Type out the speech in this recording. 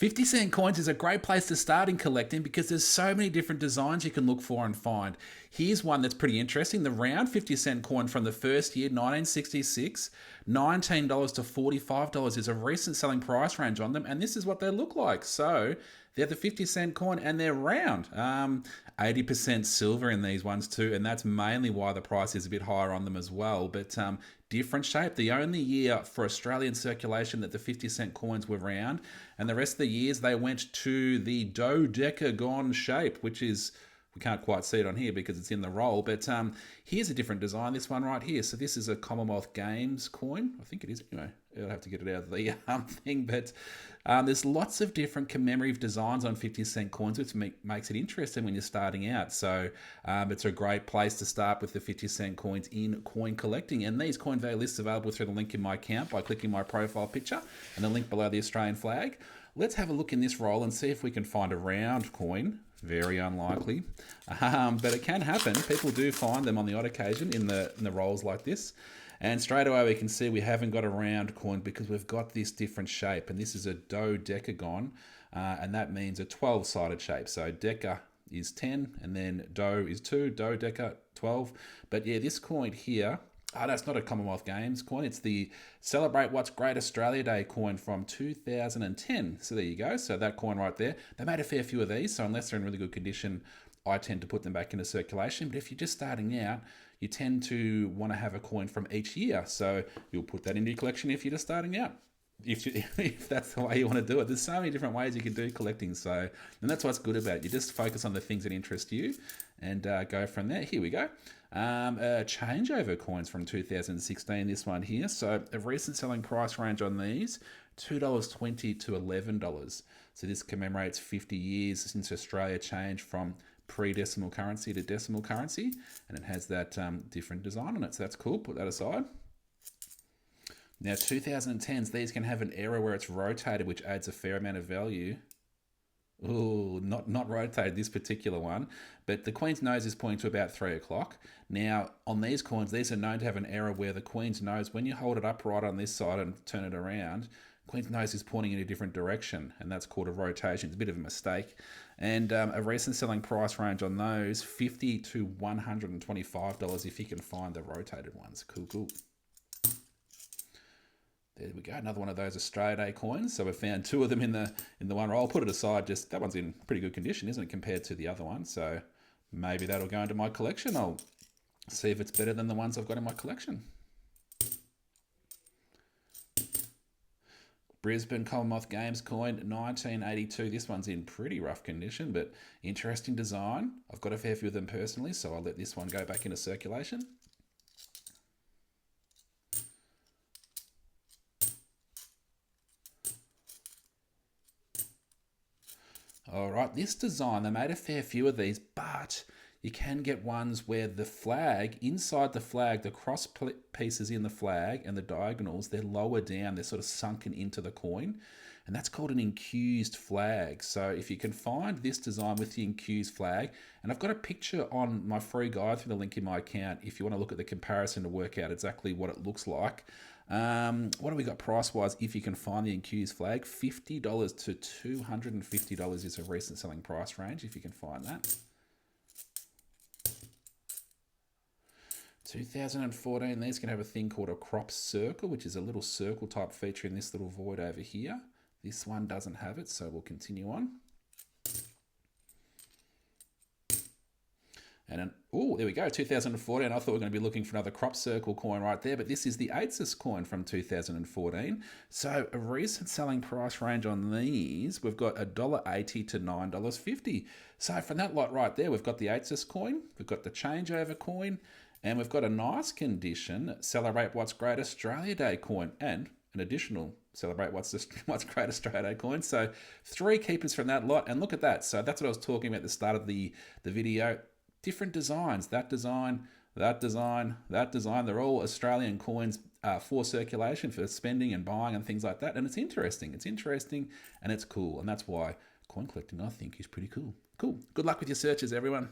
50-cent coins is a great place to start in collecting because there's so many different designs you can look for and find. Here's one that's pretty interesting. The round 50-cent coin from the first year, 1966, $19 to $45 is a recent selling price range on them, and this is what they look like. So they're the 50-cent coin and they're round. 80% silver in these ones too, and that's mainly why the price is a bit higher on them as well. But different shape. The only year for Australian circulation that the 50-cent coins were round, and the rest of the years they went to the dodecagon shape, which is, we can't quite see it on here because it's in the roll, but here's a different design, this one right here. So this is a Commonwealth Games coin. I think it is, anyway. I'll have to get it out of the thing, but there's lots of different commemorative designs on 50-cent coins, which makes it interesting when you're starting out. So it's a great place to start with the 50-cent coins in coin collecting. And these coin value lists are available through the link in my account by clicking my profile picture and the link below the Australian flag. Let's have a look in this roll and see if we can find a round coin. Very unlikely, but it can happen. People do find them on the odd occasion in the rolls like this. And straight away we can see we haven't got a round coin because we've got this different shape, and this is a dodecagon, and that means a 12-sided shape. So deca is 10, and then do is 2, dodeca 12. But yeah, this coin here, that's not a Commonwealth Games coin. It's the Celebrate What's Great Australia Day coin from 2010. So there you go. So that coin right there. They made a fair few of these, so unless they're in really good condition, I tend to put them back into circulation. But if you're just starting out, you tend to want to have a coin from each year. So you'll put that into your collection if you're just starting out. If that's the way you want to do it. There's so many different ways you can do collecting. So, and that's what's good about it. You just focus on the things that interest you and go from there. Here we go. Changeover coins from 2016, this one here. So a recent selling price range on these, $2.20 to $11. So this commemorates 50 years since Australia changed from pre-decimal currency to decimal currency, and it has that different design on it. So that's cool. Put that aside. Now 2010s, these can have an error where it's rotated, which adds a fair amount of value. Oh, not rotated, this particular one, but the Queen's nose is pointing to about 3 o'clock. Now, on these coins, these are known to have an error where the Queen's nose, when you hold it upright on this side and turn it around, Queen's nose is pointing in a different direction, and that's called a rotation. It's a bit of a mistake. And a recent selling price range on those, $50 to $125 if you can find the rotated ones. Cool. There we go, another one of those Australia Day coins. So we found two of them in the one roll. I'll put it aside, just that one's in pretty good condition, isn't it, compared to the other one? So maybe that'll go into my collection. I'll see if it's better than the ones I've got in my collection. Brisbane Commonwealth Games coin, 1982. This one's in pretty rough condition, but interesting design. I've got a fair few of them personally, so I'll let this one go back into circulation. All right, this design, they made a fair few of these, but you can get ones where the flag, inside the flag, the cross pieces in the flag and the diagonals, they're lower down, they're sort of sunken into the coin, and that's called an incused flag. So if you can find this design with the incused flag, and I've got a picture on my free guide through the link in my account if you want to look at the comparison to work out exactly what it looks like. What do we got price-wise if you can find the incused flag? $50 to $250 is a recent selling price range if you can find that. 2014, these can have a thing called a crop circle, which is a little circle type feature in this little void over here. This one doesn't have it, so we'll continue on. And oh, there we go, 2014. I thought we were going to be looking for another crop circle coin right there, but this is the Eights coin from 2014. So a recent selling price range on these, we've got $1.80 to $9.50. So from that lot right there, we've got the Eights coin, we've got the changeover coin, and we've got a nice condition Celebrate What's Great Australia Day coin and an additional Celebrate What's Great Australia Day coin. So 3 keepers from that lot, and look at that. So that's what I was talking about at the start of the video. Different designs, that design, they're all Australian coins for circulation, for spending and buying and things like that. And it's interesting and it's cool. And that's why coin collecting, I think, is pretty cool. Cool. Good luck with your searches, everyone.